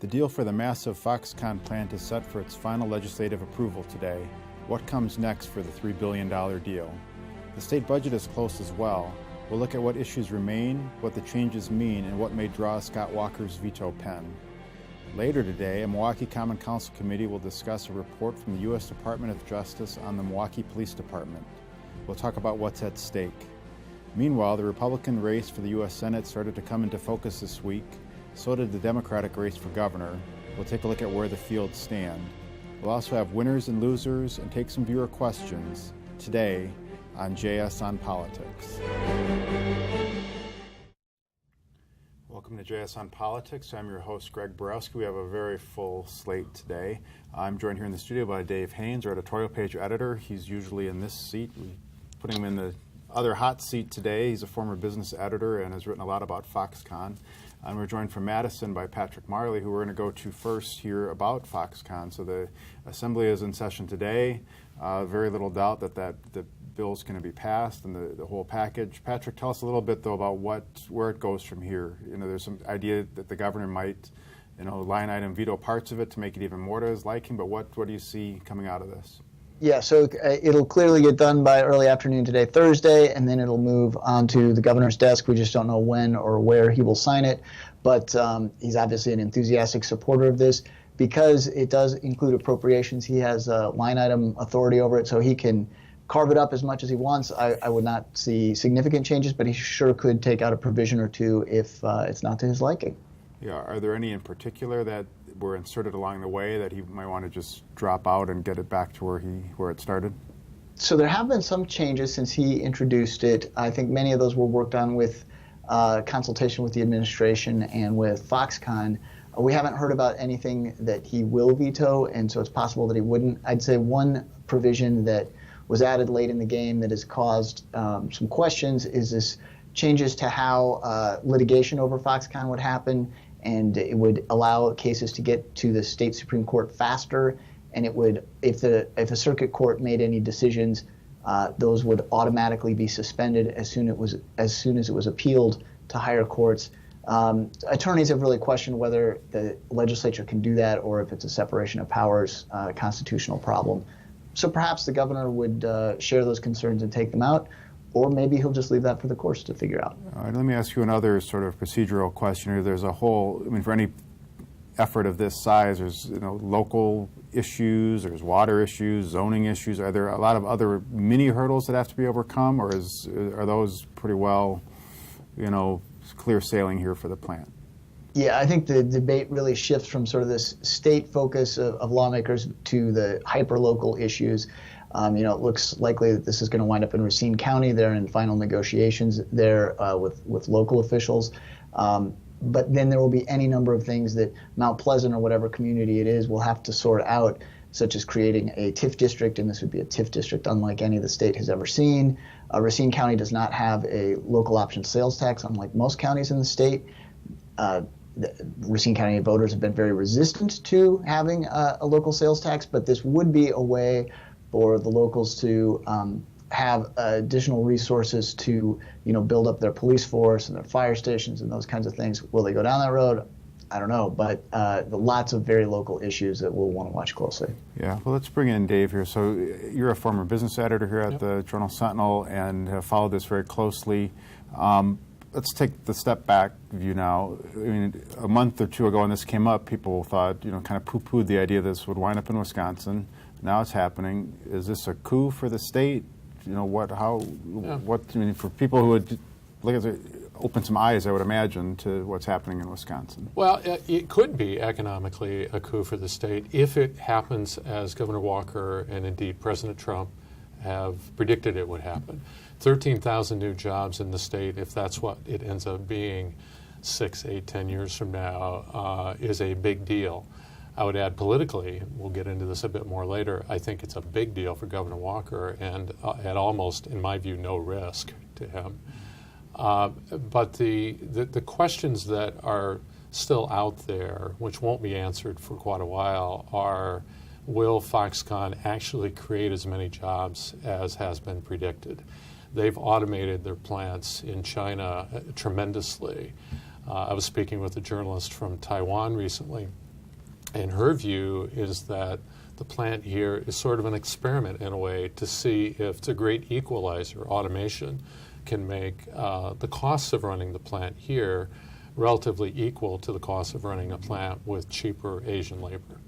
The deal for the massive Foxconn plant is set for its final legislative approval today. What comes next for the $3 billion deal? The state budget is close as well. We'll look at what issues remain, what the changes mean, and what may draw Scott Walker's veto pen. Later today, a Milwaukee Common Council committee will discuss a report from the U.S. Department of Justice on the Milwaukee Police Department. We'll talk about what's at stake. Meanwhile, the Republican race for the U.S. Senate started to come into focus this week. So did the Democratic race for governor. We'll take a look at where the fields stand. We'll also have winners and losers and take some viewer questions today on JS on Politics. Welcome to JS on Politics. I'm your host, Greg Borowski. We have a very full slate today. I'm joined here in the studio by Dave Haynes, our editorial page editor. He's usually in this seat. We put him in the other hot seat today. He's a former business editor and has written a lot about Foxconn. And we're joined from Madison by Patrick Marley, who we're going to go to first here about Foxconn. So the Assembly is in session today. Very little doubt that the bill's going to be passed and the whole package. Patrick, tell us a little bit, though, about where it goes from here. You know, there's some idea that the governor might, line item veto parts of it to make it even more to his liking, but what do you see coming out of this? Yeah, so it'll clearly get done by early afternoon today, Thursday, and then it'll move onto the governor's desk. We just don't know when or where he will sign it, but he's obviously an enthusiastic supporter of this. Because it does include appropriations, he has line item authority over it, so he can carve it up as much as he wants. I would not see significant changes, but he sure could take out a provision or two if it's not to his liking. Yeah, are there any in particular that were inserted along the way that he might want to just drop out and get it back to where it started? So there have been some changes since he introduced it. I think many of those were worked on with consultation with the administration and with Foxconn. We haven't heard about anything that he will veto, and so it's possible that he wouldn't. I'd say one provision that was added late in the game that has caused some questions is this changes to how litigation over Foxconn would happen, and it would allow cases to get to the state Supreme Court faster, and it would, if a circuit court made any decisions, those would automatically be suspended as soon as it was appealed to higher courts. Attorneys have really questioned whether the legislature can do that or if it's a separation of powers constitutional problem. So perhaps the governor would share those concerns and take them out, or maybe he'll just leave that for the courts to figure out. All right, let me ask you another sort of procedural question here. There's a whole, for any effort of this size, there's local issues, there's water issues, zoning issues. Are there a lot of other mini hurdles that have to be overcome, or are those pretty well, clear sailing here for the plant? Yeah, I think the debate really shifts from sort of this state focus of lawmakers to the hyper-local issues. It looks likely that this is going to wind up in Racine County. They're in final negotiations there with local officials. But then there will be any number of things that Mount Pleasant or whatever community it is will have to sort out, such as creating a TIF district, and this would be a TIF district unlike any the state has ever seen. Racine County does not have a local option sales tax, unlike most counties in the state. Racine County voters have been very resistant to having a local sales tax, but this would be a way for the locals to have additional resources to, build up their police force and their fire stations and those kinds of things. Will they go down that road? I don't know, but lots of very local issues that we'll want to watch closely. Yeah, well, let's bring in Dave here. So you're a former business editor here at the Journal Sentinel and have followed this very closely. Let's take the step back view now. A month or two ago when this came up, people thought, kind of poo-pooed the idea this would wind up in Wisconsin. Now it's happening. Is this a coup for the state? For people who would look at it, open some eyes, I would imagine, to what's happening in Wisconsin. Well, it could be economically a coup for the state if it happens as Governor Walker and indeed President Trump have predicted it would happen. 13,000 new jobs in the state, if that's what it ends up being 6, 8, 10 years from now, is a big deal. I would add politically, we'll get into this a bit more later, I think it's a big deal for Governor Walker and at almost, in my view, no risk to him. But the questions that are still out there, which won't be answered for quite a while, are will Foxconn actually create as many jobs as has been predicted? They've automated their plants in China tremendously. I was speaking with a journalist from Taiwan recently And her view is that the plant here is sort of an experiment in a way to see if the great equalizer, automation, can make the costs of running the plant here relatively equal to the cost of running a plant with cheaper Asian labor.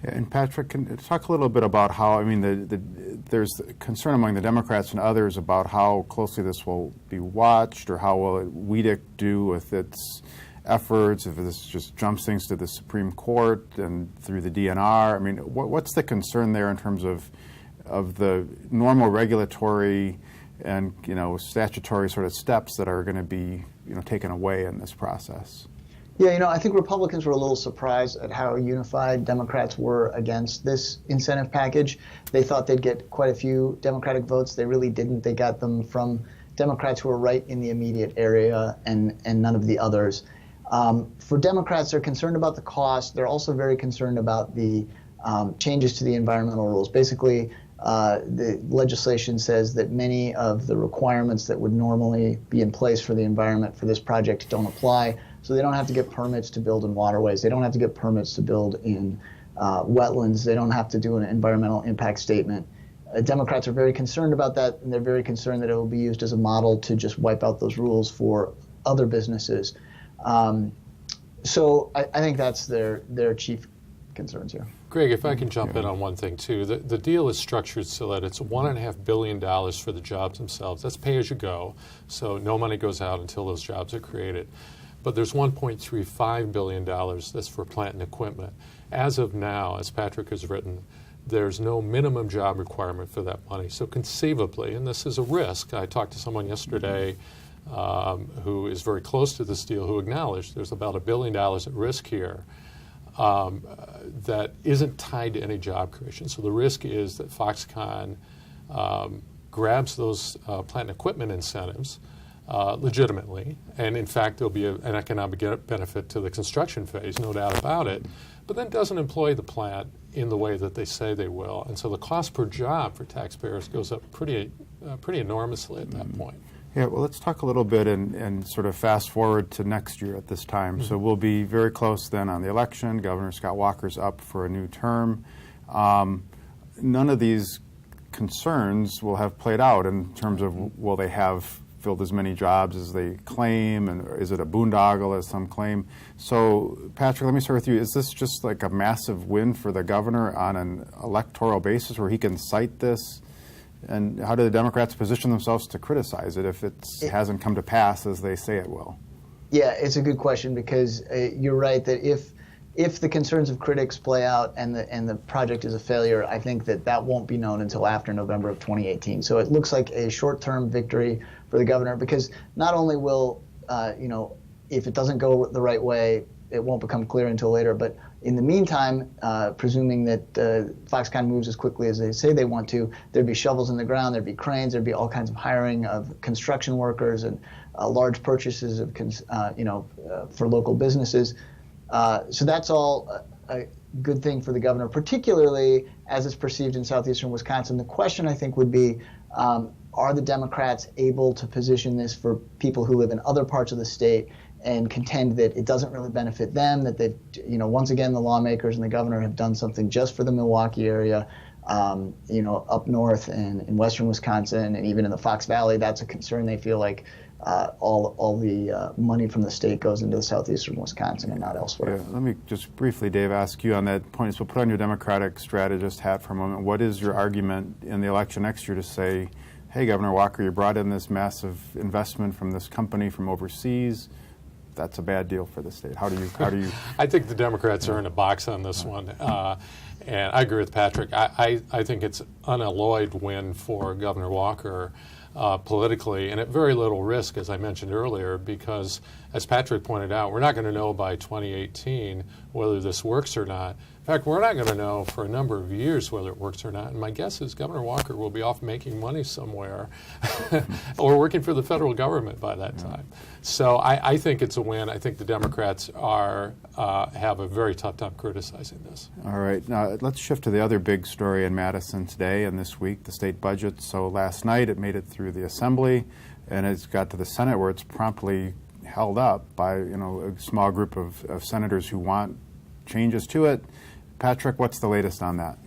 Yeah, and Patrick, can you talk a little bit about how, I mean, there's concern among the Democrats and others about how closely this will be watched, or how will WEDC do with its efforts, if this just jumps things to the Supreme Court and through the DNR. I mean, what's the concern there in terms of the normal regulatory and, you know, statutory sort of steps that are going to be, you know, taken away in this process? Yeah, you know, I think Republicans were a little surprised at how unified Democrats were against this incentive package. They thought they'd get quite a few Democratic votes. They really didn't. They got them from Democrats who were right in the immediate area and none of the others. For Democrats, they're concerned about the cost. They're also very concerned about the changes to the environmental rules. Basically, the legislation says that many of the requirements that would normally be in place for the environment for this project don't apply. So they don't have to get permits to build in waterways. They don't have to get permits to build in wetlands. They don't have to do an environmental impact statement. Democrats are very concerned about that, and they're very concerned that it will be used as a model to just wipe out those rules for other businesses. So I think that's their chief concerns here. Greg, if I can jump in on one thing too, the deal is structured so that it's $1.5 billion for the jobs themselves. That's pay as you go, so no money goes out until those jobs are created. But there's $1.35 billion that's for plant and equipment. As of now, as Patrick has written, there's no minimum job requirement for that money. So conceivably, and this is a risk, I talked to someone yesterday who is very close to this deal, who acknowledged there's about $1 billion at risk here that isn't tied to any job creation. So the risk is that Foxconn grabs those plant and equipment incentives legitimately, and in fact there'll be an economic benefit to the construction phase, no doubt about it, but then doesn't employ the plant in the way that they say they will. And so the cost per job for taxpayers goes up pretty enormously at that point. Yeah, well, let's talk a little bit and sort of fast forward to next year at this time. So we'll be very close then on the election. Governor Scott Walker's up for a new term. None of these concerns will have played out in terms of will they have filled as many jobs as they claim, and is it a boondoggle as some claim? So, Patrick, let me start with you. Is this just like a massive win for the governor on an electoral basis where he can cite this? And how do the Democrats position themselves to criticize it if it hasn't come to pass as they say it will? Yeah, it's a good question, because you're right that if the concerns of critics play out and the project is a failure, I think that won't be known until after November of 2018. So it looks like a short-term victory for the governor, because not only will, if it doesn't go the right way, it won't become clear until later, but in the meantime, presuming that Foxconn moves as quickly as they say they want to, there'd be shovels in the ground, there'd be cranes, there'd be all kinds of hiring of construction workers and large purchases of, for local businesses. So that's all a good thing for the governor, particularly as it's perceived in southeastern Wisconsin. The question, I think, would be, are the Democrats able to position this for people who live in other parts of the state and contend that it doesn't really benefit them, that they've, once again, the lawmakers and the governor have done something just for the Milwaukee area, up north and in western Wisconsin and even in the Fox Valley. That's a concern. They feel like all the money from the state goes into the southeastern Wisconsin and not elsewhere. Yeah, let me just briefly, Dave, ask you on that point. So put on your Democratic strategist hat for a moment. What is your argument in the election next year to say, hey, Governor Walker, you brought in this massive investment from this company from overseas. That's a bad deal for the state. How do you? I think the Democrats are in a box on this one, and I agree with Patrick. I think it's an unalloyed win for Governor Walker politically, and at very little risk, as I mentioned earlier, because as Patrick pointed out, we're not going to know by 2018 whether this works or not. In fact, we're not going to know for a number of years whether it works or not. And my guess is Governor Walker will be off making money somewhere or working for the federal government by that time. So I think it's a win. I think the Democrats have a very tough time criticizing this. All right. Now, let's shift to the other big story in Madison today and this week, the state budget. So last night it made it through the Assembly, and it's got to the Senate where it's promptly held up by a small group of senators who want changes to it. Patrick, what's the latest on that?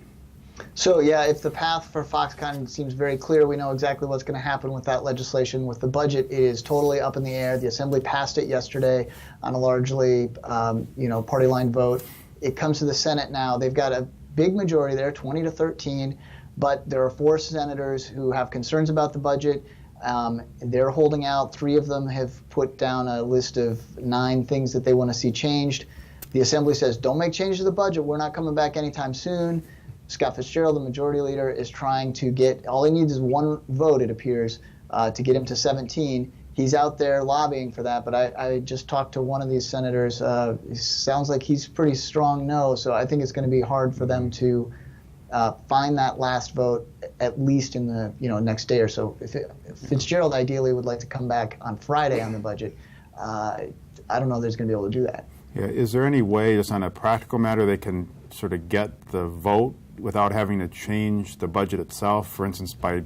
So yeah, if the path for Foxconn seems very clear, we know exactly what's going to happen with that legislation. With the budget, it is totally up in the air. The Assembly passed it yesterday on a largely, party line vote. It comes to the Senate now. They've got a big majority there, 20 to 13, but there are 4 senators who have concerns about the budget. They're holding out. 3 of them have put down a list of 9 things that they want to see changed. The Assembly says, don't make changes to the budget. We're not coming back anytime soon. Scott Fitzgerald, the majority leader, is trying to get, all he needs is 1 vote, it appears, to get him to 17. He's out there lobbying for that, but I just talked to one of these senators. It sounds like he's pretty strong no, so I think it's going to be hard for them to find that last vote, at least in the next day or so. If Fitzgerald ideally would like to come back on Friday on the budget, I don't know if there's going to be able to do that. Yeah, is there any way, just on a practical matter, they can sort of get the vote without having to change the budget itself? For instance, by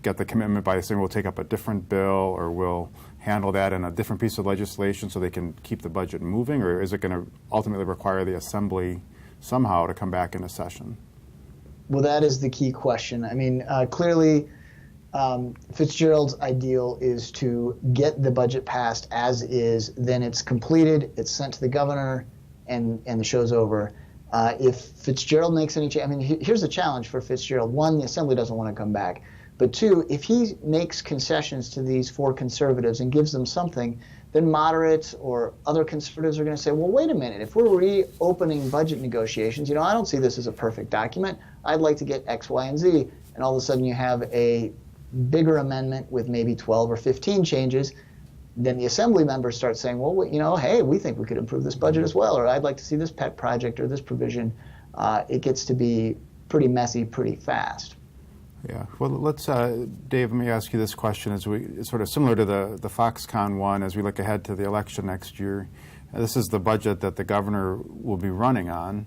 get the commitment by saying we'll take up a different bill or we'll handle that in a different piece of legislation so they can keep the budget moving? Or is it going to ultimately require the Assembly somehow to come back into session? Well, that is the key question. I mean, clearly, Fitzgerald's ideal is to get the budget passed as is, then it's completed, it's sent to the governor, and the show's over. If Fitzgerald makes any change, I mean, here's the challenge for Fitzgerald. 1, the Assembly doesn't want to come back. But 2, if he makes concessions to these 4 conservatives and gives them something, then moderates or other conservatives are going to say, well, wait a minute, if we're reopening budget negotiations, I don't see this as a perfect document. I'd like to get X, Y, and Z. And all of a sudden you have a bigger amendment with maybe 12 or 15 changes. Then the Assembly members start saying, well, hey, we think we could improve this budget as well, or I'd like to see this pet project or this provision. It gets to be pretty messy pretty fast. Yeah. Well, let's, Dave, let me ask you this question. It's sort of similar to the Foxconn one as we look ahead to the election next year. This is the budget that the governor will be running on.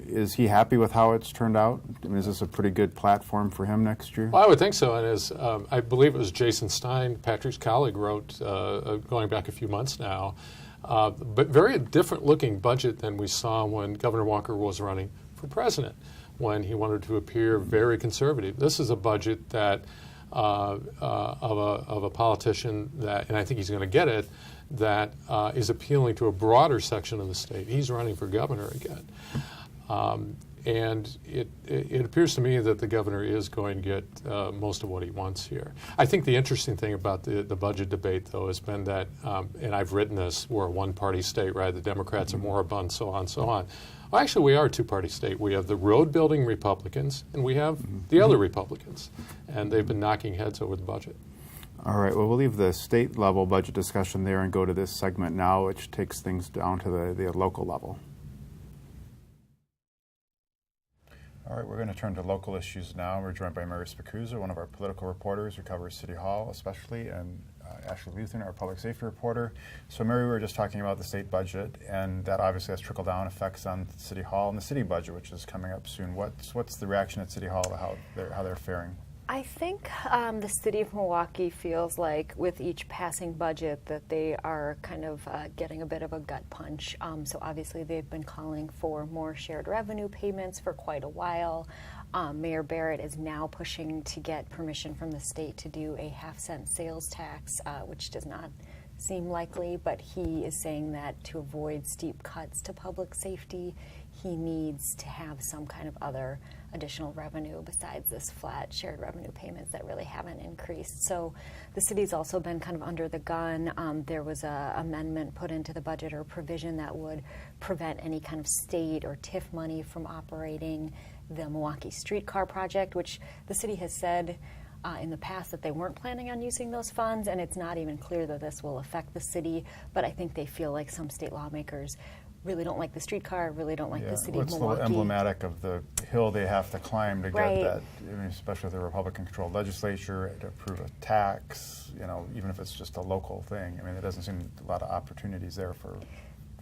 Is he happy with how it's turned out? I mean, is this a pretty good platform for him next year? Well, I would think so. And as I believe it was Jason Stein, Patrick's colleague, wrote going back a few months now, but very different looking budget than we saw when Governor Walker was running for president, when he wanted to appear very conservative. This is a budget that of a politician that, and I think he's going to get it, that is appealing to a broader section of the state. He's running for governor again. And it appears to me that the governor is going to get most of what he wants here. I think the interesting thing about the budget debate, though, has been that, and I've written this, we're a one-party state, right? The Democrats are moribund, so on, so on. Well, actually, we are a two-party state. We have the road-building Republicans, and we have the other Republicans. And they've been knocking heads over the budget. All right. Well, we'll leave the state-level budget discussion there and go to this segment now, which takes things down to the local level. All right, we're going to turn to local issues now. We're joined by Mary Spacuzza, one of our political reporters who covers City Hall especially, and Ashley Lutheran, our public safety reporter. So Mary, we were just talking about the state budget, and that obviously has trickle-down effects on City Hall and the city budget, which is coming up soon. What's the reaction at City Hall to how they're faring? I think the city of Milwaukee feels like with each passing budget that they are kind of getting a bit of a gut punch. So obviously they've been calling for more shared revenue payments for quite a while. Mayor Barrett is now pushing to get permission from the state to do a half-cent sales tax, which does not seem likely, but he is saying that to avoid steep cuts to public safety, he needs to have some kind of other additional revenue besides this flat shared revenue payments that really haven't increased. So the city's also been kind of under the gun. There was an amendment put into the budget or provision that would prevent any kind of state or TIF money from operating the Milwaukee streetcar project, which the city has said in the past that they weren't planning on using those funds, and it's not even clear that this will affect the city, but I think they feel like some state lawmakers really don't like the streetcar, really don't like the city of Milwaukee. It's a little emblematic of the hill they have to climb to right. get that, I mean, especially with the Republican-controlled legislature, to approve a tax, even if it's just a local thing. I mean, there doesn't seem a lot of opportunities there for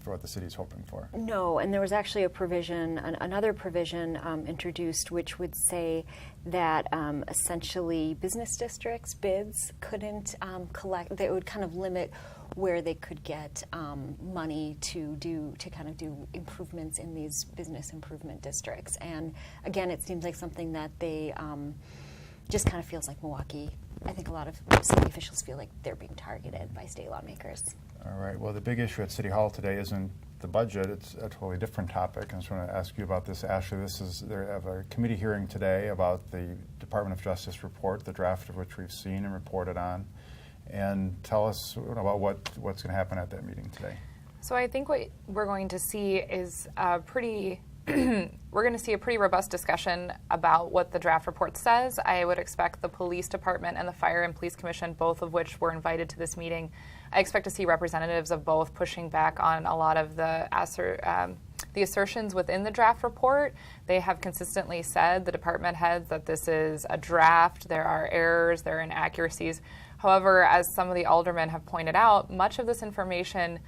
what the city's hoping for. No, and there was actually a provision, another provision introduced, which would say that essentially business districts bids couldn't collect, they would kind of limit where they could get money to kind of do improvements in these business improvement districts. And again, it seems like something that they just kind of feels like Milwaukee. I think a lot of city officials feel like they're being targeted by state lawmakers. All right. Well, the big issue at City Hall today isn't the budget. It's a totally different topic. I just want to ask you about this, Ashley. They have a committee hearing today about the Department of Justice report, the draft of which we've seen and reported on. And tell us about what's going to happen at that meeting today. So I think what we're going to see is a pretty we're going to see a pretty robust discussion about what the draft report says. I would expect the police department and the fire and police commission, both of which were invited to this meeting, I expect to see representatives of both pushing back on a lot of the assertions within the draft report. They have consistently said, the department heads, that this is a draft, there are errors, there are inaccuracies. However, as some of the aldermen have pointed out, much of this information,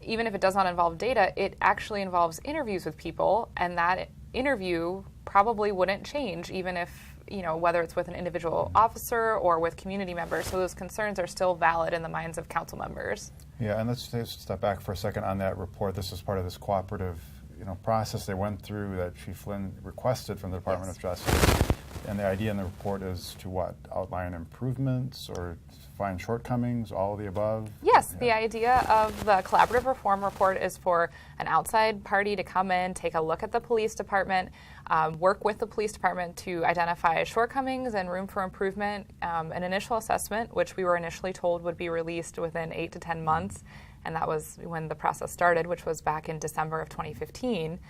even if it does not involve data, it actually involves interviews with people, and that interview probably wouldn't change even if, whether it's with an individual officer or with community members. So those concerns are still valid in the minds of council members. Yeah, and let's just step back for a second on that report. This is part of this cooperative process they went through that Chief Flynn requested from the Department of Justice. And the idea in the report is to what? Outline improvements or find shortcomings, all of the above? Yes, the idea of the collaborative reform report is for an outside party to come in, take a look at the police department, work with the police department to identify shortcomings and room for improvement, an initial assessment, which we were initially told would be released within 8 to 10 months, and that was when the process started, which was back in December of 2015.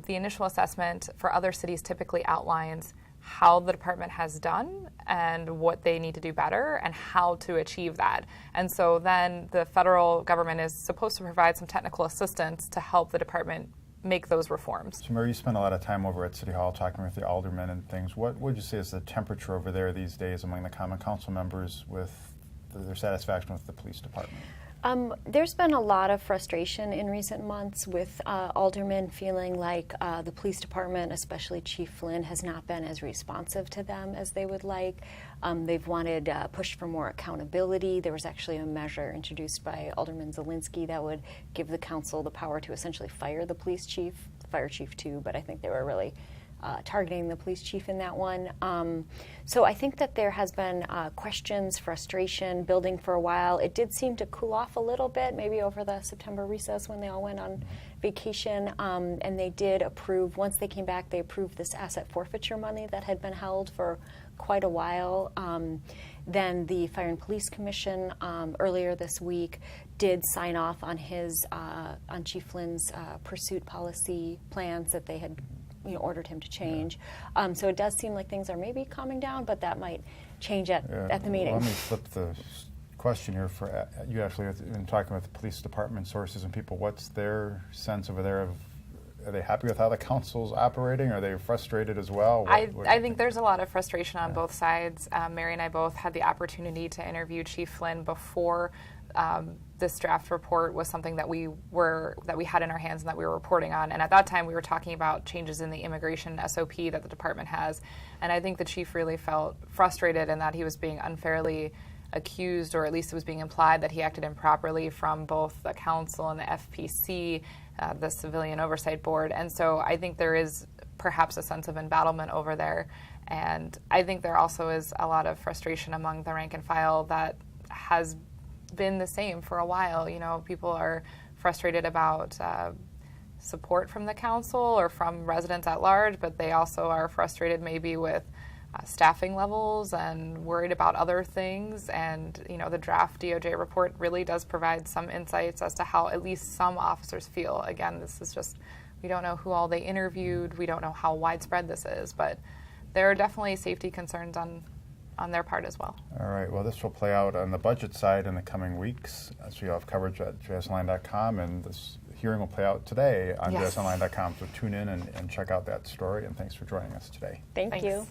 The initial assessment for other cities typically outlines how the department has done and what they need to do better and how to achieve that. And so then the federal government is supposed to provide some technical assistance to help the department make those reforms. So Mary, you spend a lot of time over at City Hall talking with the aldermen and things. What would you say is the temperature over there these days among the Common Council members with their satisfaction with the police department? There's been a lot of frustration in recent months with aldermen feeling like the police department, especially Chief Flynn, has not been as responsive to them as they would like. They've wanted push for more accountability. There was actually a measure introduced by Alderman Zielinski that would give the council the power to essentially fire the police chief, the fire chief too, but I think they were really targeting the police chief in that one. So I think that there has been questions, frustration building for a while. It did seem to cool off a little bit, maybe over the September recess when they all went on vacation. And they did approve, once they came back, they approved this asset forfeiture money that had been held for quite a while. Then the Fire and Police Commission earlier this week did sign off on on Chief Flynn's pursuit policy plans that they had ordered him to change. So it does seem like things are maybe calming down, but that might change at the meeting. Well, let me flip the question here for you, Ashley. In talking with the police department sources and people, what's their sense over there? Are they happy with how the council's operating? Are they frustrated as well? I think there's a lot of frustration on both sides. Mary and I both had the opportunity to interview Chief Flynn before this draft report was something that we had in our hands and that we were reporting on. And at that time, we were talking about changes in the immigration SOP that the department has. And I think the chief really felt frustrated in that he was being unfairly accused, or at least it was being implied that he acted improperly from both the council and the FPC, the Civilian Oversight Board. And so I think there is perhaps a sense of embattlement over there. And I think there also is a lot of frustration among the rank and file that has been the same for a while. People are frustrated about support from the council or from residents at large, but they also are frustrated maybe with staffing levels and worried about other things. And the draft DOJ report really does provide some insights as to how at least some officers feel. Again, this is just, we don't know who all they interviewed, we don't know how widespread this is, but there are definitely safety concerns on their part as well. All right. Well, this will play out on the budget side in the coming weeks. So you'll have coverage at jsonline.com, and this hearing will play out today on jsonline.com. So tune in and check out that story. And thanks for joining us today. Thanks. You.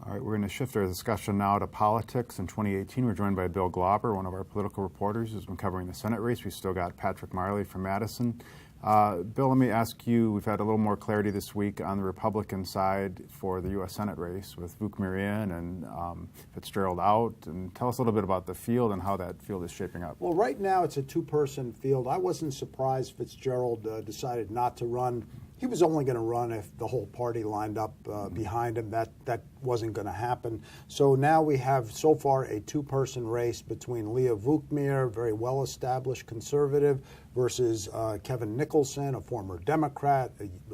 All right, we're going to shift our discussion now to politics. In 2018, we're joined by Bill Glauber, one of our political reporters who's been covering the Senate race. We've still got Patrick Marley from Madison. Bill, let me ask you, we've had a little more clarity this week on the Republican side for the U.S. Senate race with Vukmir in and Fitzgerald out. And tell us a little bit about the field and how that field is shaping up. Well, right now it's a two-person field. I wasn't surprised Fitzgerald decided not to run. He was only going to run if the whole party lined up behind him. That wasn't going to happen. So now we have so far a two-person race between Leah Vukmir, very well-established conservative, versus Kevin Nicholson, a former Democrat,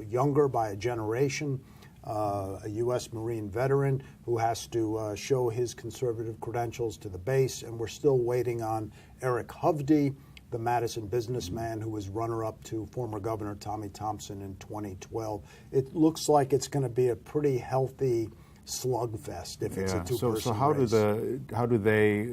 younger by a generation, a U.S. Marine veteran who has to show his conservative credentials to the base. And we're still waiting on Eric Hovde, the Madison businessman who was runner-up to former Governor Tommy Thompson in 2012. It looks like it's going to be a pretty healthy slugfest if it's a two-person race. So how do they,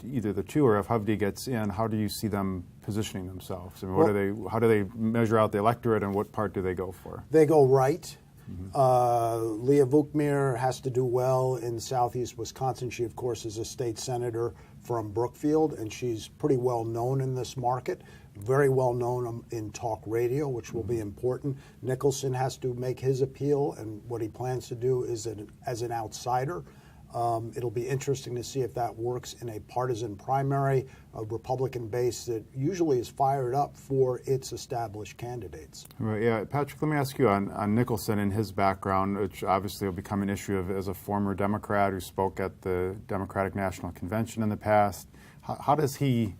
either the two or if Hovde gets in, how do you see them positioning themselves? I mean, how do they measure out the electorate, and what part do they go for? They go right. Leah Vukmir has to do well in southeast Wisconsin. She, of course, is a state senator from Brookfield, and she's pretty well known in this market, very well known in talk radio, which will be important. Nicholson has to make his appeal, and what he plans to do is as an outsider. It'll be interesting to see if that works in a partisan primary, a Republican base that usually is fired up for its established candidates. Right, yeah. Patrick, let me ask you on Nicholson and his background, which obviously will become an issue as a former Democrat who spoke at the Democratic National Convention in the past. How does he,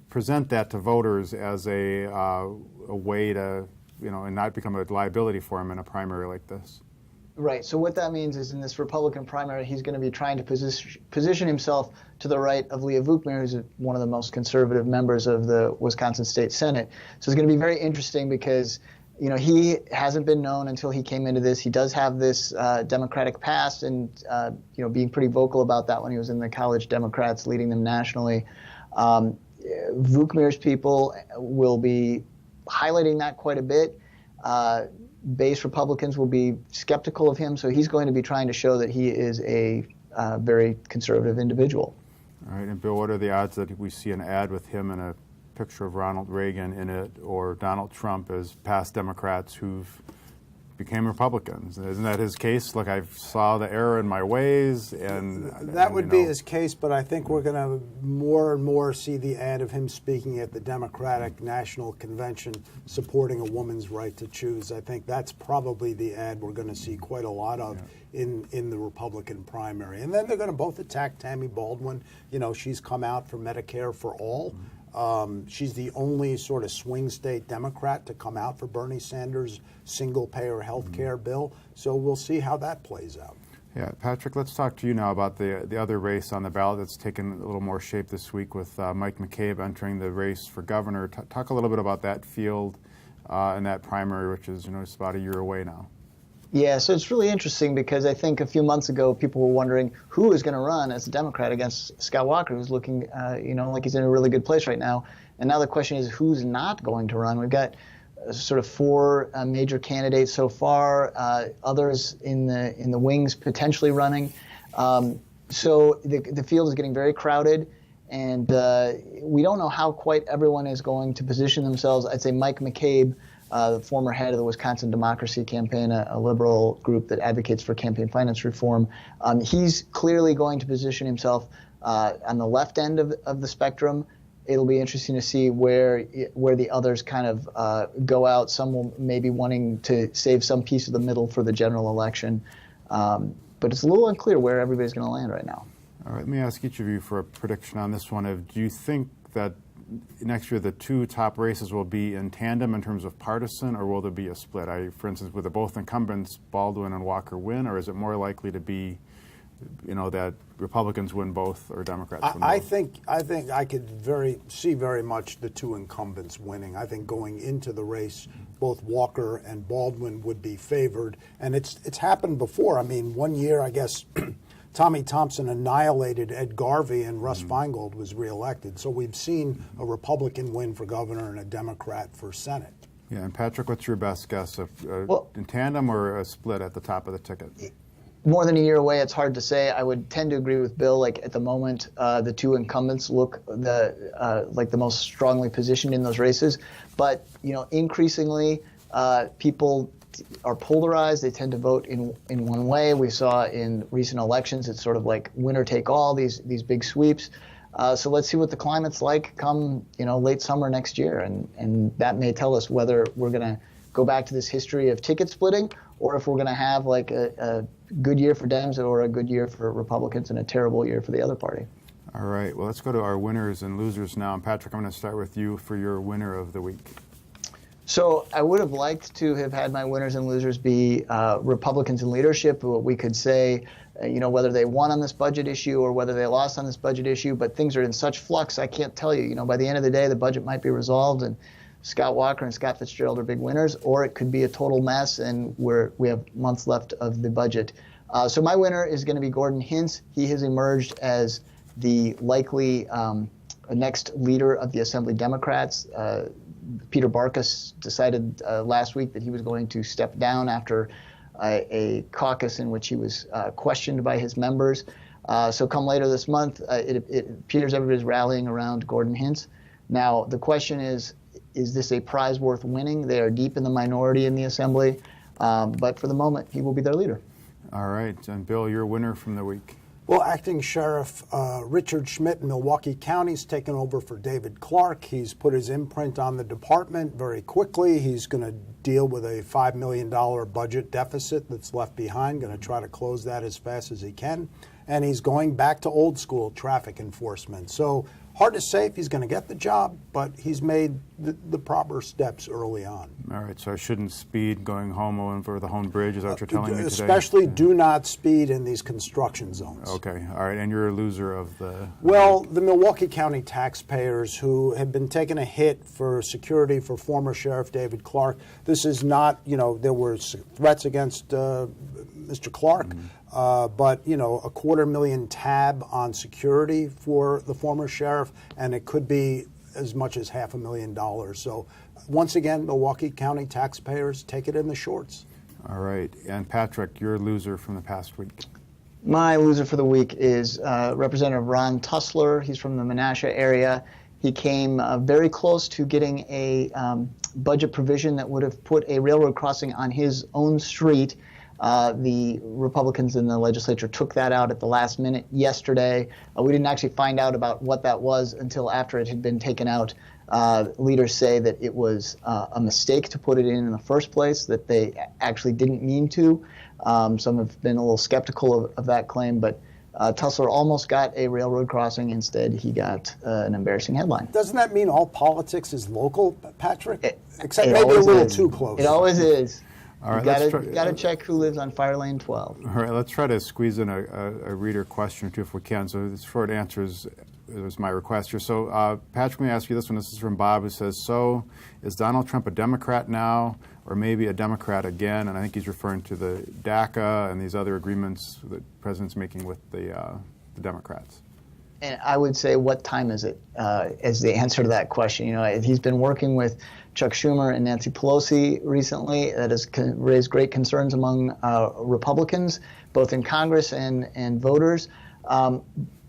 present that to voters as a way to, and not become a liability for him in a primary like this? Right. So what that means is in this Republican primary, he's going to be trying to position himself to the right of Leah Vukmir, who's one of the most conservative members of the Wisconsin State Senate. So it's going to be very interesting because, he hasn't been known until he came into this. He does have this Democratic past and, being pretty vocal about that when he was in the College Democrats, leading them nationally. Vukmir's people will be highlighting that quite a bit. Base Republicans will be skeptical of him, so he's going to be trying to show that he is a very conservative individual. All right, and Bill, what are the odds that we see an ad with him and a picture of Ronald Reagan in it, or Donald Trump as past Democrats who've became Republicans? Isn't that his case? Look, I saw the error in my ways, and that would be his case. But I think we're going to more and more see the ad of him speaking at the Democratic National Convention, supporting a woman's right to choose. I think that's probably the ad we're going to see quite a lot of in the Republican primary. And then they're going to both attack Tammy Baldwin. She's come out for Medicare for all. She's the only sort of swing state Democrat to come out for Bernie Sanders' single-payer health care bill. So we'll see how that plays out. Yeah, Patrick, let's talk to you now about the other race on the ballot that's taken a little more shape this week with Mike McCabe entering the race for governor. Talk a little bit about that field and that primary, which is, it's about a year away now. Yeah, so it's really interesting because I think a few months ago people were wondering who is going to run as a Democrat against Scott Walker, who's looking, like he's in a really good place right now. And now the question is who's not going to run. We've got sort of four major candidates so far, others in the wings potentially running. So the field is getting very crowded, and we don't know how quite everyone is going to position themselves. I'd say Mike McCabe, the former head of the Wisconsin Democracy Campaign, a liberal group that advocates for campaign finance reform. He's clearly going to position himself on the left end of the spectrum. It'll be interesting to see where the others kind of go out. Some will maybe wanting to save some piece of the middle for the general election. But it's a little unclear where everybody's going to land right now. All right, let me ask each of you for a prediction on this one. Do you think that next year the two top races will be in tandem in terms of partisan, or will there be a split? For instance, will the both incumbents, Baldwin and Walker, win, or is it more likely to be, that Republicans win both or Democrats win both? I think I could see very much the two incumbents winning. I think going into the race, both Walker and Baldwin would be favored, and it's happened before. I mean, one year, I guess, Tommy Thompson annihilated Ed Garvey and Russ Feingold was reelected. So we've seen a Republican win for governor and a Democrat for Senate. Yeah, and Patrick, what's your best guess? In tandem or a split at the top of the ticket? more than a year away, it's hard to say. I would tend to agree with Bill. Like at the moment, the two incumbents look like the most strongly positioned in those races. But increasingly, people are polarized. They tend to vote in one way. We saw in recent elections, it's sort of like winner take all. These big sweeps. So let's see what the climate's like come late summer next year, and that may tell us whether we're going to go back to this history of ticket splitting, or if we're going to have like a good year for Dems or a good year for Republicans and a terrible year for the other party. All right. Well, let's go to our winners and losers now. And Patrick, I'm going to start with you for your winner of the week. So I would have liked to have had my winners and losers be Republicans in leadership. We could say, whether they won on this budget issue or whether they lost on this budget issue, but things are in such flux, I can't tell you. By the end of the day, the budget might be resolved and Scott Walker and Scott Fitzgerald are big winners, or it could be a total mess and we have months left of the budget. So my winner is going to be Gordon Hintz. He has emerged as the likely next leader of the Assembly Democrats. Peter Barkas decided last week that he was going to step down after a caucus in which he was questioned by his members. So come later this month, it appears everybody's rallying around Gordon Hintz. Now, the question is this a prize worth winning? They are deep in the minority in the Assembly, but for the moment, he will be their leader. All right. And Bill, your winner from the week. Well, Acting Sheriff Richard Schmidt in Milwaukee County has taken over for David Clark. He's put his imprint on the department very quickly. He's going to deal with a $5 million budget deficit that's left behind, going to try to close that as fast as he can. And he's going back to old school traffic enforcement. So hard to say if he's going to get the job, but he's made the proper steps early on. All right, so I shouldn't speed going home over the Hone Bridge, is that what you're telling me today? Especially do not speed in these construction zones. Okay, all right, and you're a loser of the... Well, the Milwaukee County taxpayers who have been taking a hit for security for former Sheriff David Clark. This is not, there were threats against Mr. Clark, but, a $250,000 tab on security for the former sheriff, and it could be as much as $500,000. So once again, Milwaukee County taxpayers take it in the shorts. All right. And Patrick, your loser from the past week. My loser for the week is Representative Ron Tussler. He's from the Menasha area. He came very close to getting a budget provision that would have put a railroad crossing on his own street. The Republicans in the legislature took that out at the last minute yesterday. We didn't actually find out about what that was until after it had been taken out. Leaders say that it was a mistake to put it in the first place, that they actually didn't mean to. Some have been a little skeptical of that claim, but Tussler almost got a railroad crossing. Instead, he got an embarrassing headline. Doesn't that mean all politics is local, Patrick? Except maybe a little too close. It always is. All right, got to check who lives on Fire Lane 12. All right, let's try to squeeze in a reader question or two if we can. So the short answer is my request here. So Patrick, let me ask you this one. This is from Bob, who says, so is Donald Trump a Democrat now or maybe a Democrat again? And I think he's referring to the DACA and these other agreements that the president's making with the Democrats. And I would say, what time is it? As the answer to that question. He's been working with Chuck Schumer and Nancy Pelosi recently. That has raised great concerns among Republicans, both in Congress and voters.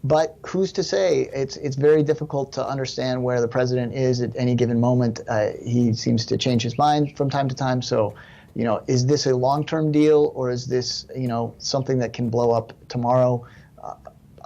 But who's to say? It's very difficult to understand where the president is at any given moment. He seems to change his mind from time to time. So, is this a long-term deal, or is this, something that can blow up tomorrow?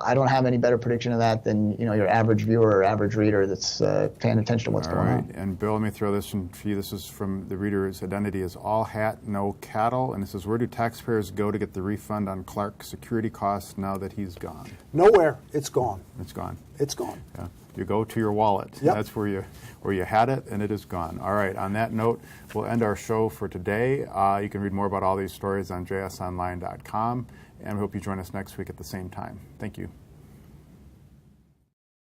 I don't have any better prediction of that than your average viewer or average reader that's paying attention to what's going on. And Bill, let me throw this one for you. This is from the reader's identity is all hat, no cattle, and it says, where do taxpayers go to get the refund on Clark's security costs now that he's gone? Nowhere. It's gone. It's gone. It's gone. Yeah. You go to your wallet. Yep. That's where you had it, and it is gone. All right. On that note, we'll end our show for today. You can read more about all these stories on jsonline.com. And we hope you join us next week at the same time. Thank you.